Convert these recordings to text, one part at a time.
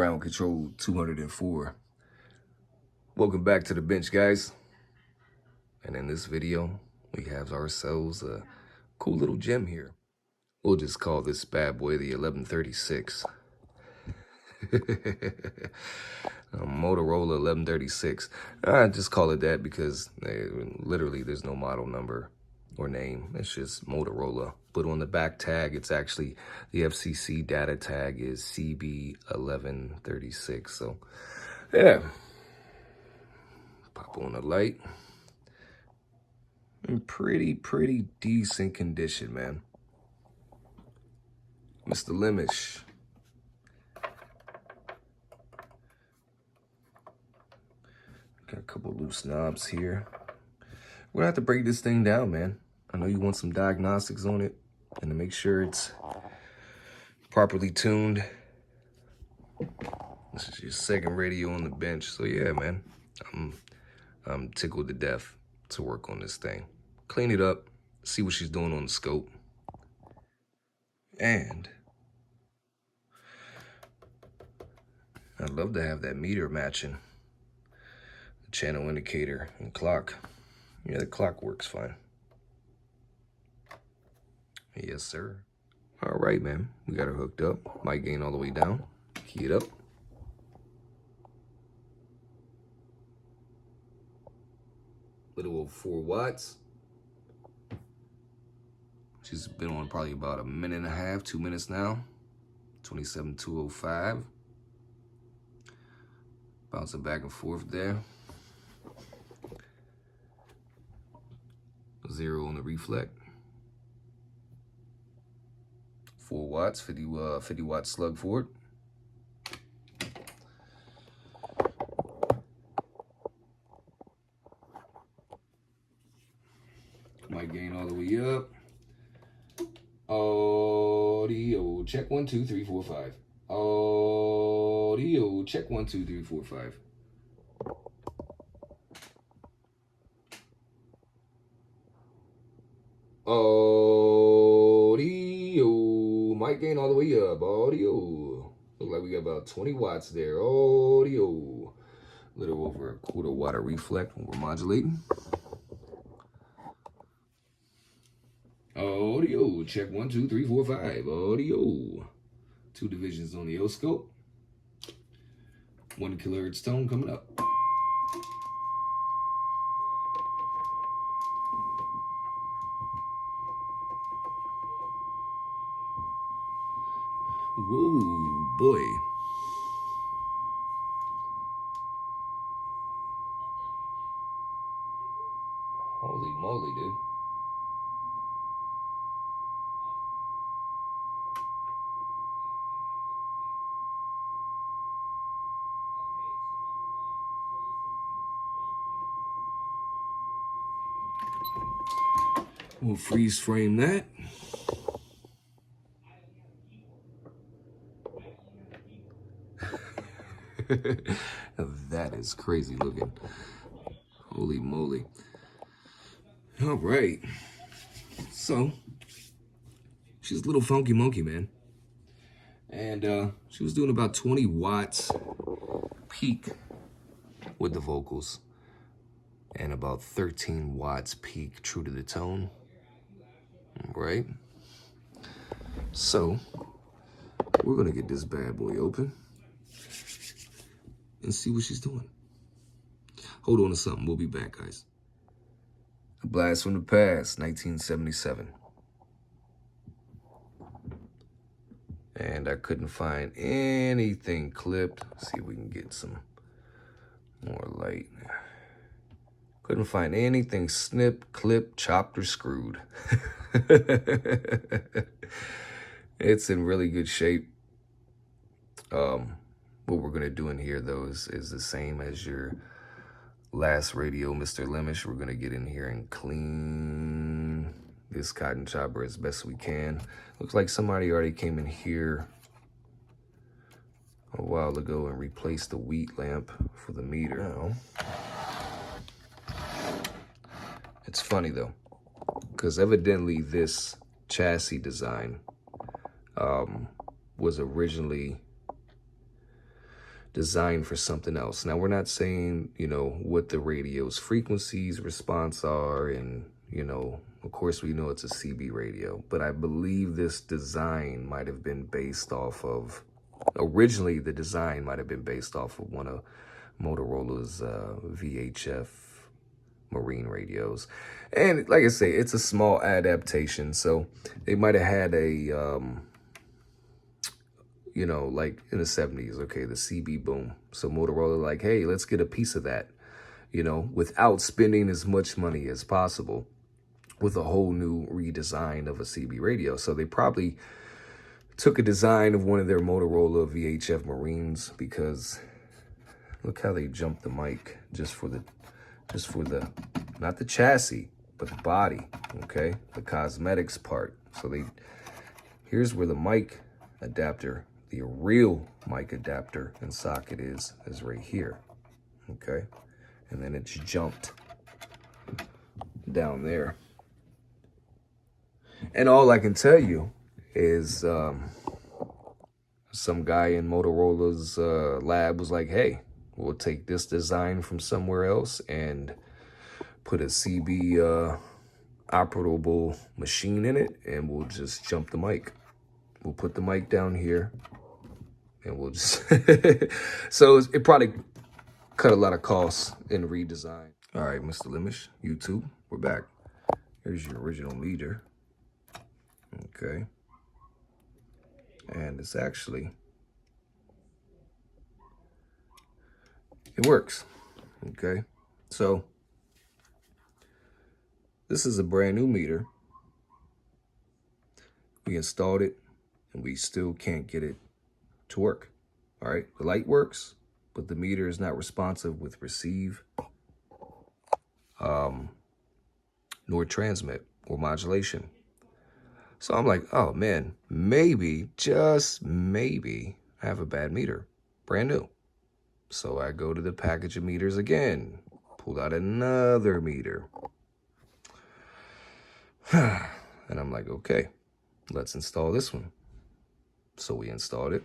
ground control 204. Welcome back to the bench, guys. And in this video, we have ourselves a cool little gem here. We'll just call this bad boy the 1136. Motorola 1136. I just call it that because literally there's no model number or name. It's just Motorola. But on the back tag, it's actually the FCC data tag is CB1136. So, yeah. Pop on the light. In pretty decent condition, man. Mr. Lemish. Got a couple loose knobs here. We're gonna have to break this thing down, man. I know you want some diagnostics on it and to make sure it's properly tuned. This is your second radio on the bench. So yeah, man, I'm tickled to death to work on this thing. Clean it up, see what she's doing on the scope. And I'd love to have that meter matching the channel indicator and clock. Yeah, the clock works fine. Yes, sir. All right, man. We got her hooked up. Mic gain all the way down. Key it up. Little over 4 watts. She's been on probably about a minute and a half, 2 minutes now. 27,205. Bouncing back and forth there. 0 on the reflect. 4 watts, 50 watt slug for it. Mic gain all the way up. Audio check 1 2 3 4 5. Audio check 1 2 3 4 5. Audio mic gain all the way up. Audio look like we got about 20 watts there. Audio little over a quarter watt of reflect when we're modulating. Audio check 1 2 3 4 5. Audio 2 divisions on the oscilloscope. 1 kilohertz tone coming up. Whoa, boy. Holy moly, dude. We'll freeze frame that. That is crazy looking. Holy moly. All right. So, she's a little funky monkey, man. And she was doing about 20 watts peak with the vocals. And about 13 watts peak true to the tone. All right. So, we're going to get this bad boy open and see what she's doing. Hold on to something. We'll be back, guys. A blast from the past, 1977. And I couldn't find anything clipped. Let's see if we can get some more light. Couldn't find anything snipped, clipped, chopped, or screwed. It's in really good shape. What we're gonna do in here though is the same as your last radio, Mr. Lemish. We're gonna get in here and clean this cotton chopper as best we can. Looks like somebody already came in here a while ago and replaced the wheat lamp for the meter. Now, it's funny though, because evidently this chassis design was originally designed for something else. Now, we're not saying, you know, what the radio's frequencies response are, and, you know, of course we know it's a CB radio, but I believe this design might have been based off of, originally the design might have been based off of one of Motorola's VHF marine radios. And like I say, it's a small adaptation, so they might have had a you know, like in the 70s, okay, the CB boom. So Motorola like, hey, let's get a piece of that, you know, without spending as much money as possible, with a whole new redesign of a CB radio. So they probably took a design of one of their Motorola VHF Marines, because look how they jumped the mic just for the, not the chassis, but the body, okay? The cosmetics part. So here's where the mic adapter, the real mic adapter and socket is right here, okay? And then it's jumped down there. And all I can tell you is some guy in Motorola's lab was like, hey, we'll take this design from somewhere else and put a CB operable machine in it, and we'll just jump the mic. We'll put the mic down here, and we'll just... So it probably cut a lot of costs in redesign. All right, Mr. Limish, YouTube, we're back. Here's your original meter. Okay. And it's actually... it works. Okay. So this is a brand new meter. We installed it, and we still can't get it to work. All right, the light works, but the meter is not responsive with receive, nor transmit or modulation. So I'm like, oh man, maybe, just maybe, I have a bad meter, brand new. So I go to the package of meters again, pull out another meter. And I'm like, okay, let's install this one. So we installed it,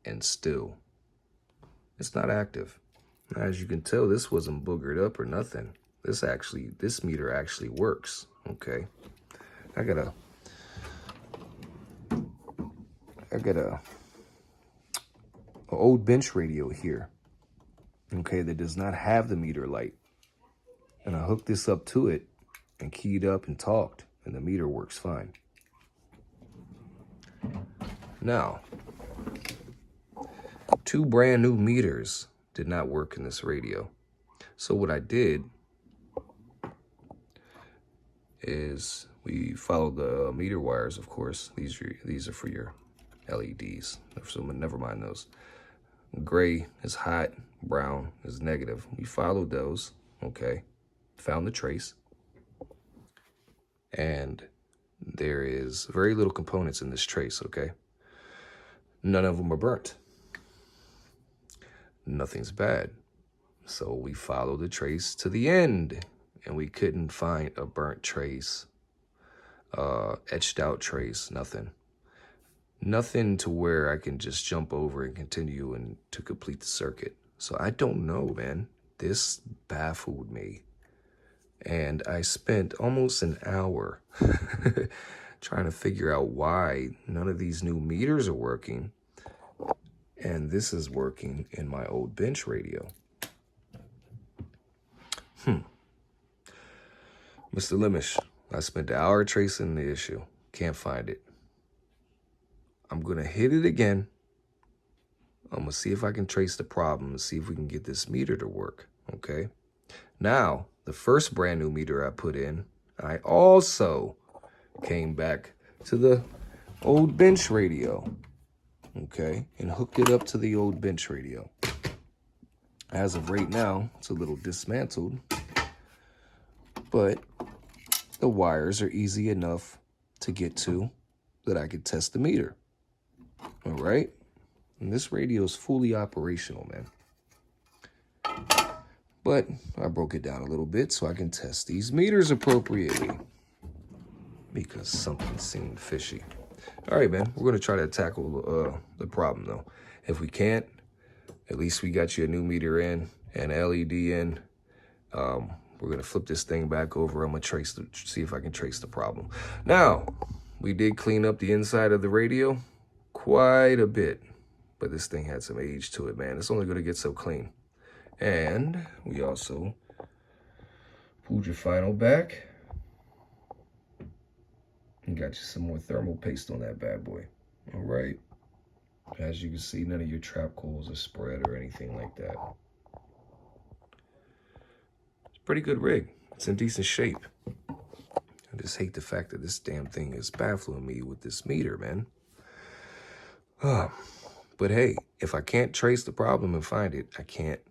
and still, it's not active. As you can tell, this wasn't boogered up or nothing. This meter actually works, okay? I got a old bench radio here, okay, that does not have the meter light. And I hooked this up to it and keyed up and talked, and the meter works fine. Now, 2 brand new meters did not work in this radio. So what I did is we followed the meter wires, of course. These are for your LEDs, so never mind those. Gray is hot, brown is negative. We followed those, okay, found the trace. And there is very little components in this trace, okay? None of them are burnt. Nothing's bad. So we followed the trace to the end, and we couldn't find a burnt trace, etched out trace, nothing. Nothing to where I can just jump over and continue and to complete the circuit. So I don't know, man. This baffled me. And I spent almost an hour trying to figure out why none of these new meters are working. And this is working in my old bench radio. Mr. Limish, I spent an hour tracing the issue. Can't find it. I'm going to hit it again. I'm going to see if I can trace the problem and see if we can get this meter to work, okay? Now, the first brand new meter I put in, I also came back to the old bench radio, okay, and hooked it up to the old bench radio. As of right now, it's a little dismantled, but the wires are easy enough to get to that I could test the meter. All right? And this radio is fully operational, man. But I broke it down a little bit so I can test these meters appropriately, because something seemed fishy. All right, man, we're going to try to tackle the problem, though. If we can't, at least we got you a new meter in and LED in. We're gonna flip this thing back over. I'm gonna see if I can trace the problem. Now, we did clean up the inside of the radio quite a bit, but this thing had some age to it, man. It's only gonna get so clean. And we also pulled your final back and got you some more thermal paste on that bad boy. All right. As you can see, none of your trap coils are spread or anything like that. It's a pretty good rig. It's in decent shape. I just hate the fact that this damn thing is baffling me with this meter, man. But hey, if I can't trace the problem and find it, I can't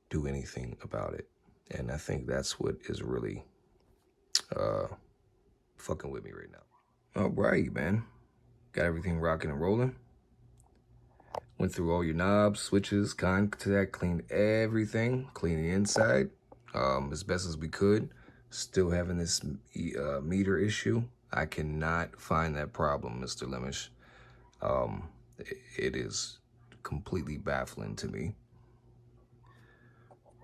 do anything about it. And I think that's what is really fucking with me right now. All right, man. Got everything rocking and rolling. Went through all your knobs, switches, contact, cleaned everything, cleaned the inside as best as we could. Still having this meter issue. I cannot find that problem, Mr. Lemish. It is completely baffling to me.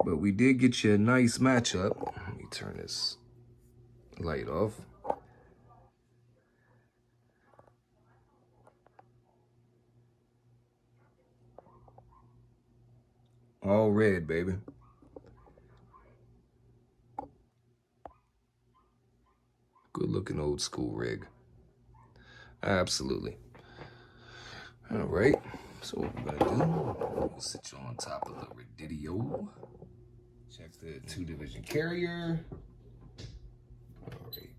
But we did get you a nice matchup. Let me turn this light off. All red, baby. Good looking old school rig. Absolutely. All right. So what we're gonna do, we'll sit you on top of the Radidio. Check the 2-division carrier. All right.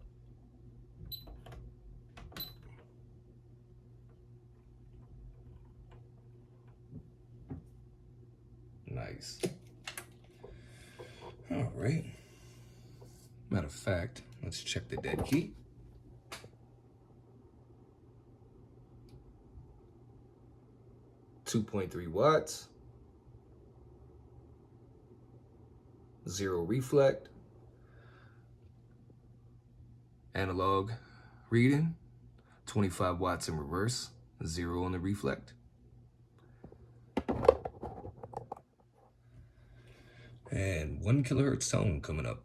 Nice. All right. Matter of fact, let's check the dead key. .3 watts. 0 reflect. Analog reading. 25 watts in reverse. 0 on the reflect. And 1 kilohertz tone coming up.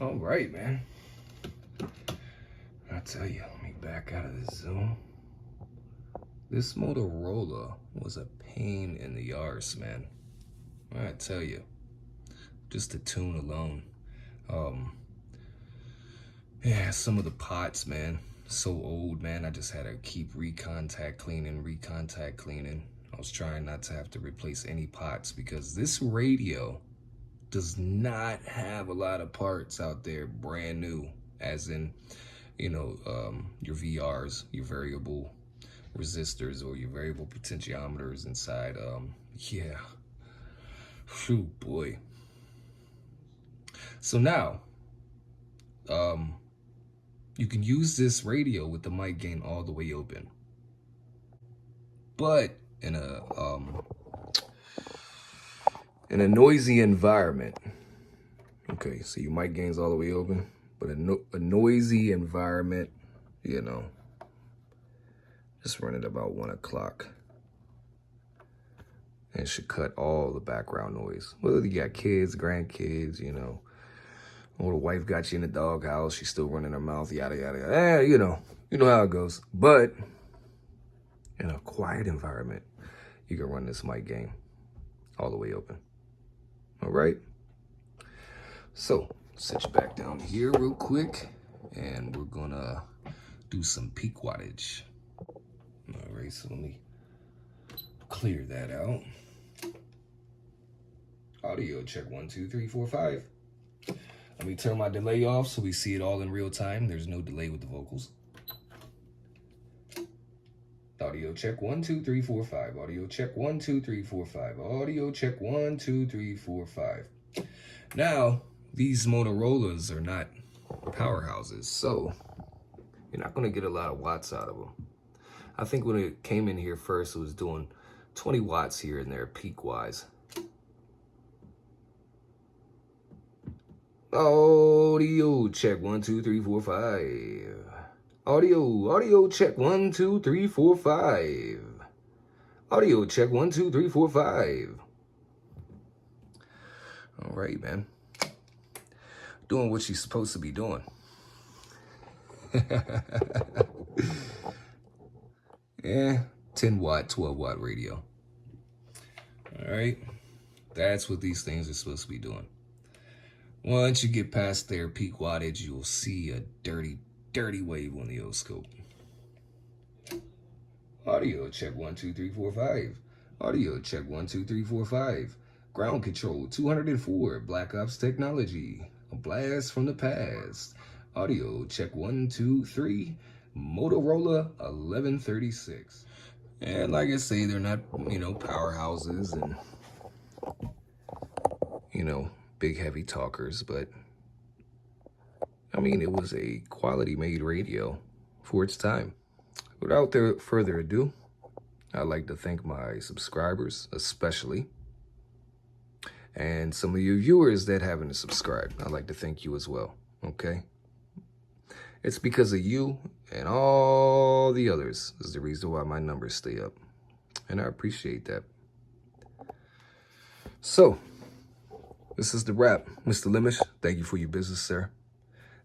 All right, man. I tell you, let me back out of this zone. This Motorola was a pain in the arse, man. I tell you, just the tune alone. Yeah, some of the pots, man, so old, man. I just had to keep recontact cleaning. I was trying not to have to replace any pots because this radio does not have a lot of parts out there brand new, as in, you know, your VRs, your variable resistors or your variable potentiometers inside. Yeah. Phew, boy. So now, you can use this radio with the mic gain all the way open. But in a noisy environment, okay, so your mic gain's all the way open, but a noisy environment, you know, just run it about 1 o'clock. And it should cut all the background noise. Whether you got kids, grandkids, you know, or the wife got you in the doghouse, she's still running her mouth, yada, yada, yada. You know how it goes. But in a quiet environment, you can run this mic gain all the way open. All right? So, sit you back down here real quick, and we're gonna do some peak wattage. All right, so let me clear that out. Audio check 1, 2, 3, 4, 5. Let me turn my delay off so we see it all in real time. There's no delay with the vocals. Audio check 1, 2, 3, 4, 5. Audio check 1, 2, 3, 4, 5. Audio check 1, 2, 3, 4, 5. Now, these Motorola's are not powerhouses, so you're not going to get a lot of watts out of them. I think when it came in here first, it was doing 20 watts here and there, peak-wise. Audio check 1, 2, 3, 4, 5. Audio check 1, 2, 3, 4, 5. Audio check 1, 2, 3, 4, 5. All right, man. Doing what she's supposed to be doing. Yeah, 10 watt, 12 watt radio. All right, that's what these things are supposed to be doing. Once you get past their peak wattage, you'll see a dirty wave on the oscilloscope. Audio check 1, 2, 3, 4, 5. Audio check 1, 2, 3, 4, 5. Ground control 204. Black Ops technology. A blast from the past. Audio check 1, 2, 3. Motorola 1136. And like I say, they're not, powerhouses and, big heavy talkers, but I mean, it was a quality made radio for its time. Without further ado, I'd like to thank my subscribers, especially, and some of you viewers that haven't subscribed. I'd like to thank you as well, okay? It's because of you and all the others is the reason why my numbers stay up, and I appreciate that. So, this is the wrap. Mr. Lemish, thank you for your business, sir.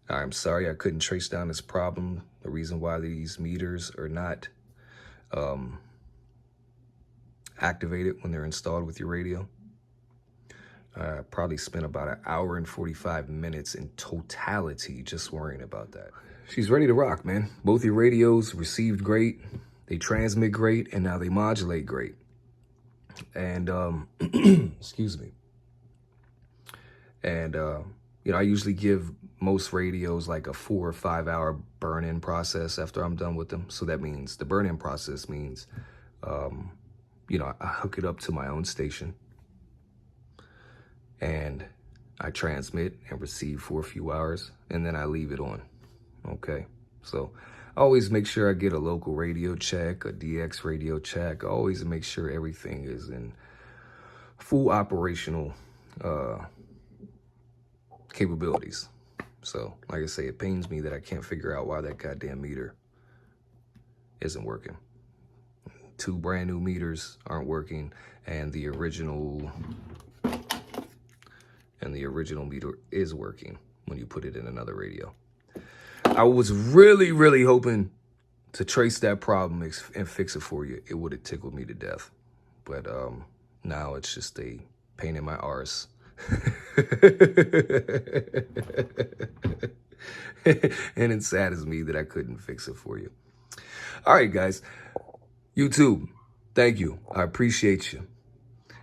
I'm sorry I couldn't trace down this problem, the reason why these meters are not activated when they're installed with your radio. I probably spent about 1 hour and 45 minutes in totality just worrying about that. She's ready to rock, man. Both your radios received great, they transmit great, and now they modulate great. And, excuse me. And, I usually give most radios like a 4 or 5 hour burn-in process after I'm done with them. So that means the burn-in process means, I hook it up to my own station and I transmit and receive for a few hours and then I leave it on. Okay. So I always make sure I get a local radio check, a DX radio check. I always make sure everything is in full operational, capabilities. So, like I say, it pains me that I can't figure out why that goddamn meter isn't working. 2 brand new meters aren't working, and the original meter is working when you put it in another radio. I was really hoping to trace that problem and fix it for you. It would have tickled me to death. But now it's just a pain in my arse. And it saddens me that I couldn't fix it for you. All right, guys. YouTube, thank you. I appreciate you.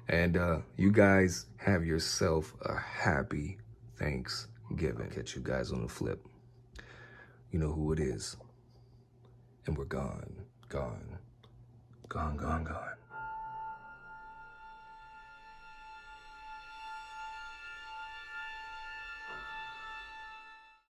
And you guys have yourself a happy Thanksgiving. Catch you guys on the flip. You know who it is. And we're gone.